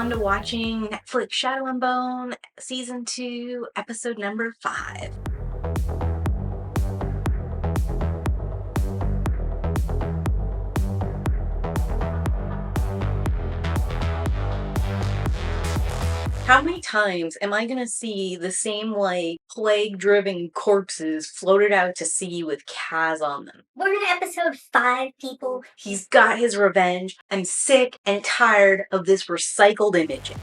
on to watching Netflix Shadow and Bone, Season 2, Episode number 5. How many times am I gonna see the same, plague-driven corpses floated out to sea with Kaz on them? We're in episode 5, people. He's got his revenge. I'm sick and tired of this recycled image.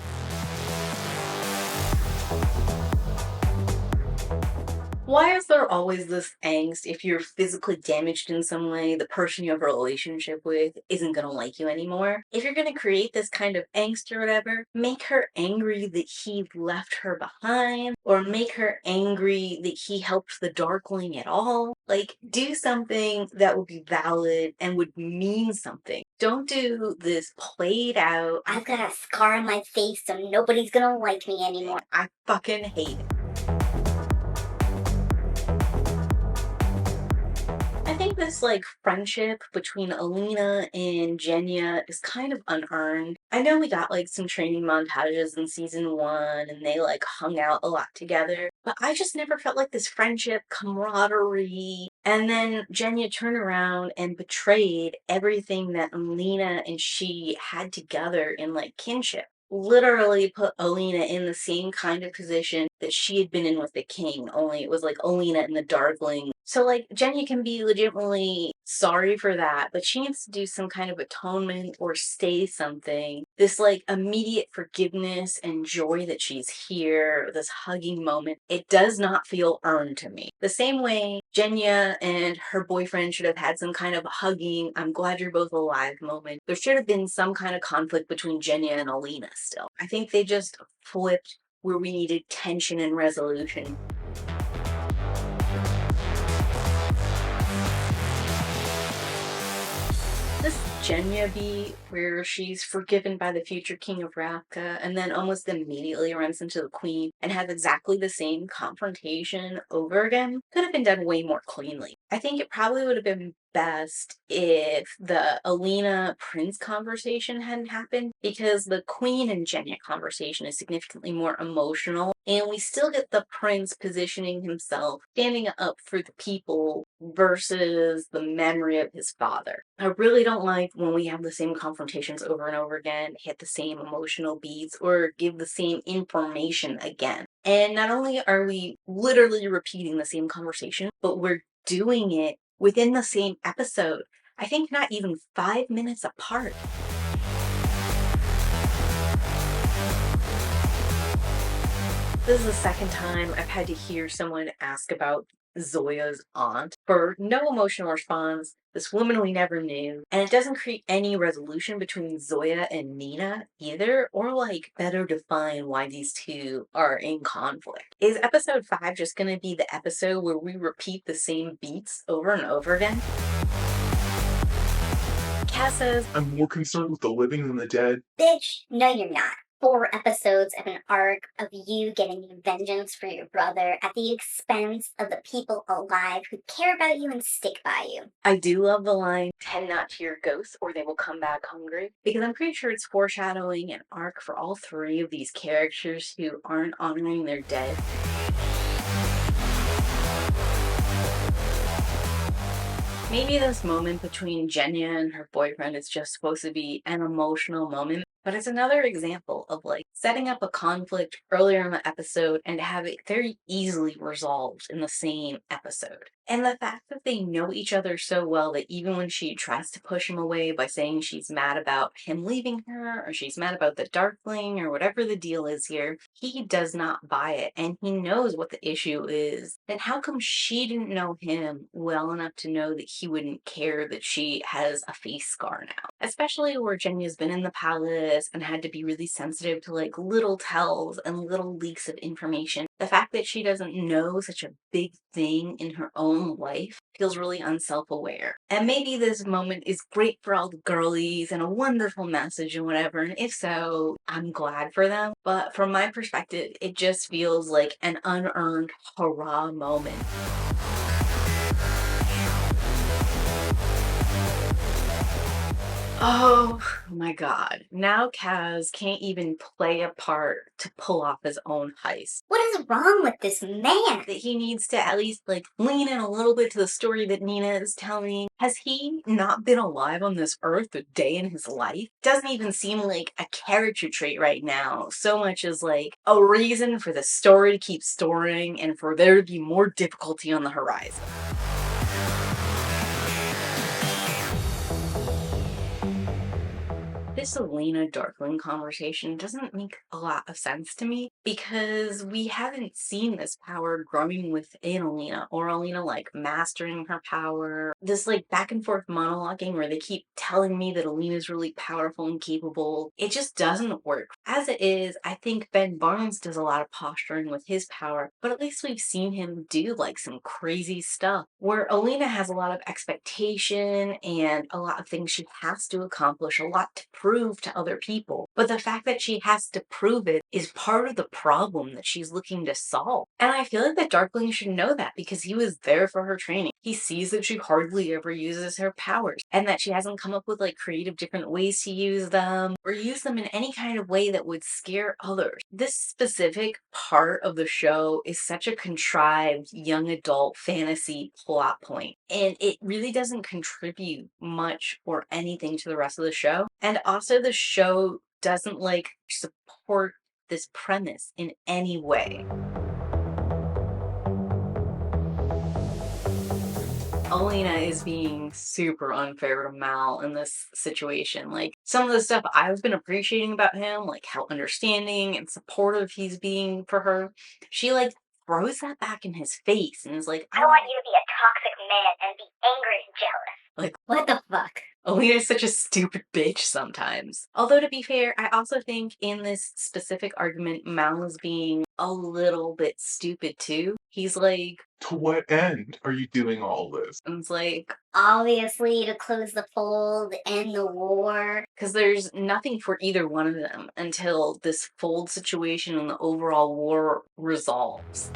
Why is there always this angst if you're physically damaged in some way, the person you have a relationship with isn't gonna like you anymore? If you're gonna create this kind of angst or whatever, make her angry that he left her behind, or make her angry that he helped the Darkling at all. Do something that would be valid and would mean something. Don't do this played out, I've got a scar on my face, so nobody's gonna like me anymore. I fucking hate it. I think this friendship between Alina and Jenya is kind of unearned. I know we got some training montages in season 1 and they hung out a lot together, but I just never felt like this friendship, camaraderie. And then Jenya turned around and betrayed everything that Alina and she had together in kinship. Literally put Alina in the same kind of position that she had been in with the king, only it was Alina and the Darkling. So Jenya can be legitimately sorry for that, but she needs to do some kind of atonement or say something. This immediate forgiveness and joy that she's here, this hugging moment, it does not feel earned to me. The same way Jenya and her boyfriend should have had some kind of hugging, I'm glad you're both alive moment. There should have been some kind of conflict between Jenya and Alina still. I think they just flipped where we needed tension and resolution. This Jenya beat where she's forgiven by the future king of Ravka and then almost immediately runs into the queen and has exactly the same confrontation over again could have been done way more cleanly. I think it probably would have been best if the Alina Prince conversation hadn't happened, because the Queen and Jenya conversation is significantly more emotional, and we still get the Prince positioning himself, standing up for the people versus the memory of his father. I really don't like when we have the same confrontations over and over again, hit the same emotional beats, or give the same information again. And not only are we literally repeating the same conversation, but we're doing it within the same episode. I think not even 5 minutes apart. This is the second time I've had to hear someone ask about Zoya's aunt for no emotional response. This woman we never knew, and it doesn't create any resolution between Zoya and Nina either, or better define why these two are in conflict. Is episode 5 just gonna be the episode where we repeat the same beats over and over again? Cass says, I'm more concerned with the living than the dead. Bitch, no you're not. 4 episodes of an arc of you getting vengeance for your brother at the expense of the people alive who care about you and stick by you. I do love the line, tend not to your ghosts or they will come back hungry, because I'm pretty sure it's foreshadowing an arc for all 3 of these characters who aren't honoring their dead. Maybe this moment between Jenya and her boyfriend is just supposed to be an emotional moment, but it's another example of setting up a conflict earlier in the episode and to have it very easily resolved in the same episode. And the fact that they know each other so well that even when she tries to push him away by saying she's mad about him leaving her, or she's mad about the Darkling, or whatever the deal is here, he does not buy it, and he knows what the issue is. Then how come she didn't know him well enough to know that he wouldn't care that she has a face scar now? Especially where Jenya's been in the palace and had to be really sensitive to little tells and little leaks of information. The fact that she doesn't know such a big thing in her own life feels really unself-aware. And maybe this moment is great for all the girlies and a wonderful message and whatever, and if so, I'm glad for them. But from my perspective, it just feels like an unearned hurrah moment. Oh my god. Now Kaz can't even play a part to pull off his own heist. What is wrong with this man? That he needs to at least lean in a little bit to the story that Nina is telling. Has he not been alive on this earth a day in his life? Doesn't even seem like a character trait right now, so much as a reason for the story to keep storing and for there to be more difficulty on the horizon. This Elena Darkling conversation doesn't make a lot of sense to me because we haven't seen this power growing within Elena or Elena mastering her power. This back and forth monologuing where they keep telling me that Elena's really powerful and capable. It just doesn't work. As it is, I think Ben Barnes does a lot of posturing with his power, but at least we've seen him do some crazy stuff where Elena has a lot of expectation and a lot of things she has to accomplish, a lot to prove to other people. But the fact that she has to prove it is part of the problem that she's looking to solve. And I feel like the Darkling should know that because he was there for her training. He sees that she hardly ever uses her powers and that she hasn't come up with creative different ways to use them or use them in any kind of way that would scare others. This specific part of the show is such a contrived young adult fantasy plot point, and it really doesn't contribute much or anything to the rest of the show. And also the show doesn't support this premise in any way. Elena is being super unfair to Mal in this situation. Some of the stuff I've been appreciating about him, how understanding and supportive he's being for her, she throws that back in his face and is like, I want you to be a toxic man and be angry and jealous. What the fuck? Elena's such a stupid bitch sometimes. Although, to be fair, I also think in this specific argument, Mal is being a little bit stupid too. He's To what end are you doing all this? and it's Obviously, to close the fold, end the war. because there's nothing for either one of them until this fold situation and the overall war resolves.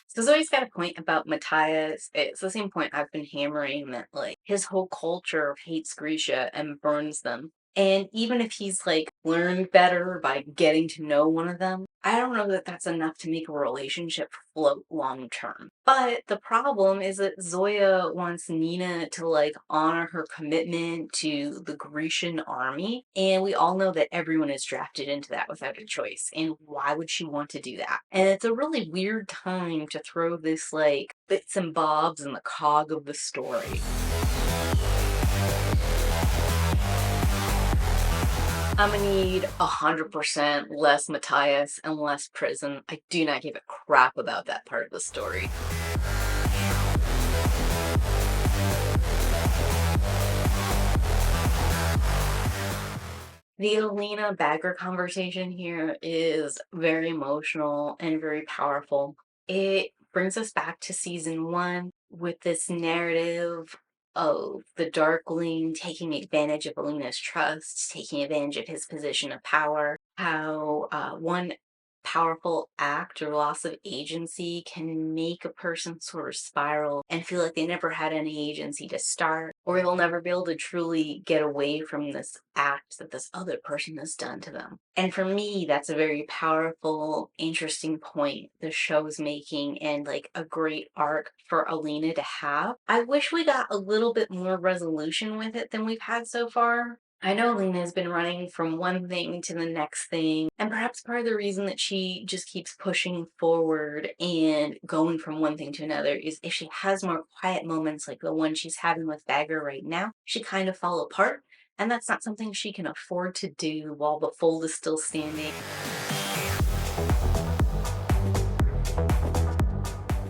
So Zoe's got a point about Matthias. It's the same point I've been hammering that his whole culture hates Grisha and burns them. And even if he's learned better by getting to know one of them, I don't know that that's enough to make a relationship float long term. But the problem is that Zoya wants Nina to honor her commitment to the Grecian army, and we all know that everyone is drafted into that without a choice. And why would she want to do that? And it's a really weird time to throw this bits and bobs in the cog of the story. I'm gonna need 100% less Matthias and less prison. I do not give a crap about that part of the story. The Alina Bagger conversation here is very emotional and very powerful. It brings us back to season 1 with this narrative of the Darkling taking advantage of Alina's trust, taking advantage of his position of power, how one powerful act or loss of agency can make a person sort of spiral and feel like they never had any agency to start, or they'll never be able to truly get away from this act that this other person has done to them. And for me, that's a very powerful, interesting point the show's making and a great arc for Alina to have. I wish we got a little bit more resolution with it than we've had so far. I know Lena's been running from one thing to the next thing, and perhaps part of the reason that she just keeps pushing forward and going from one thing to another is if she has more quiet moments like the one she's having with Bagger right now, she kind of fall apart, and that's not something she can afford to do while the fold is still standing.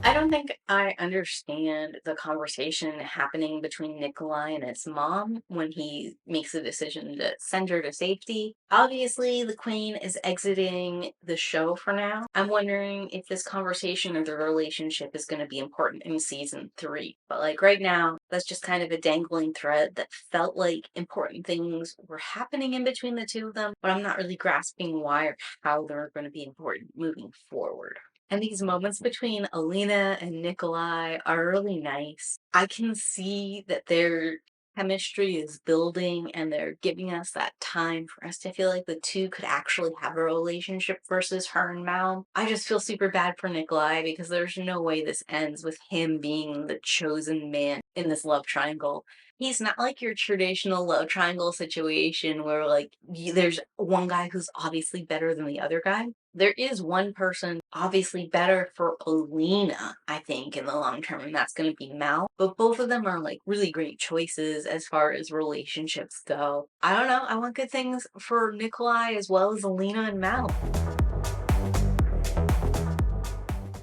I don't think I understand the conversation happening between Nikolai and his mom when he makes the decision to send her to safety. Obviously, the Queen is exiting the show for now. I'm wondering if this conversation or the relationship is going to be important in season 3. But right now, That's just kind of a dangling thread that felt like important things were happening in between the two of them, but I'm not really grasping why or how they're going to be important moving forward. And these moments between Alina and Nikolai are really nice. I can see that their chemistry is building and they're giving us that time for us to feel like the two could actually have a relationship versus her and Mal. I just feel super bad for Nikolai because there's no way this ends with him being the chosen man in this love triangle. He's not like your traditional love triangle situation where like there's one guy who's obviously better than the other guy. There is one person obviously better for Alina, I think, in the long term, and that's going to be Mal. But both of them are like really great choices as far as relationships go. I don't know. I want good things for Nikolai as well as Alina and Mal.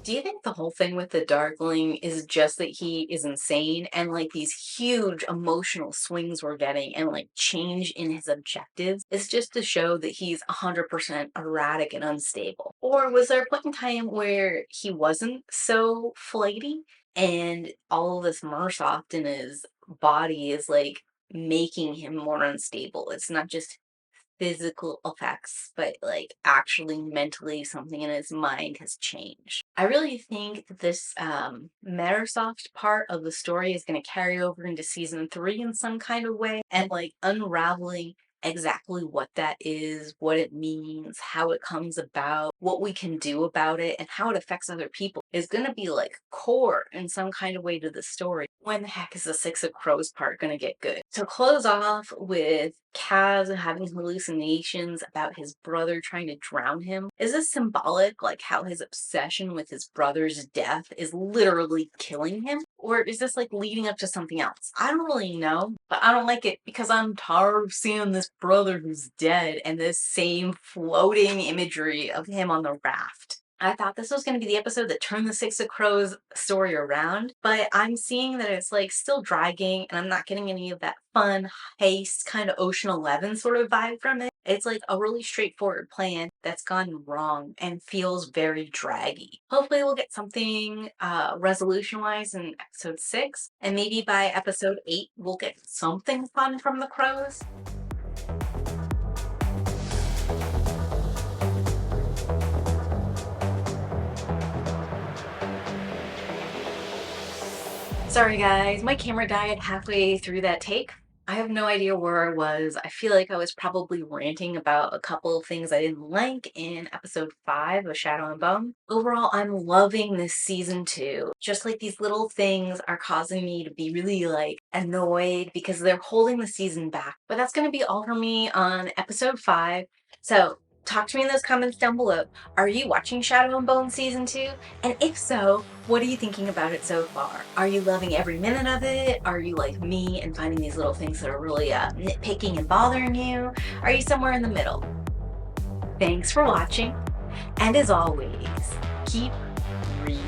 Do you think the whole thing with the Darkling is just that he is insane and like these huge emotional swings we're getting and like change in his objectives is just to show that he's 100% erratic and unstable? Or was there a point in time where he wasn't so flighty and all of this Mursoft in his body is like making him more unstable? It's not just physical effects, but like actually mentally something in his mind has changed. I really think that this Metasoft part of the story is going to carry over into season 3 in some kind of way and like unraveling exactly what that is, what it means, how it comes about, what we can do about it, and how it affects other people is going to be like core in some kind of way to the story. When the heck is the Six of Crows part going to get good? To close off with Kaz having hallucinations about his brother trying to drown him, is this symbolic, like how his obsession with his brother's death is literally killing him? Or is this like leading up to something else? I don't really know, but I don't like it because I'm tired of seeing this brother who's dead and this same floating imagery of him on the raft. I thought this was going to be the episode that turned the Six of Crows story around, but I'm seeing that it's like still dragging and I'm not getting any of that fun, heist, kind of Ocean 11 sort of vibe from it. It's like a really straightforward plan that's gone wrong and feels very draggy. Hopefully we'll get something resolution-wise in episode 6, and maybe by episode 8 we'll get something fun from the Crows. Sorry guys, my camera died halfway through that take. I have no idea where I was. I feel like I was probably ranting about a couple of things I didn't like in episode 5 of Shadow and Bone. Overall, I'm loving this season 2. Just like these little things are causing me to be really like annoyed because they're holding the season back. But that's going to be all for me on episode 5. So talk to me in those comments down below. Are you watching Shadow and Bone season 2? And if so, what are you thinking about it so far? Are you loving every minute of it? Are you like me and finding these little things that are really nitpicking and bothering you? Are you somewhere in the middle? Thanks for watching, and as always, keep reading.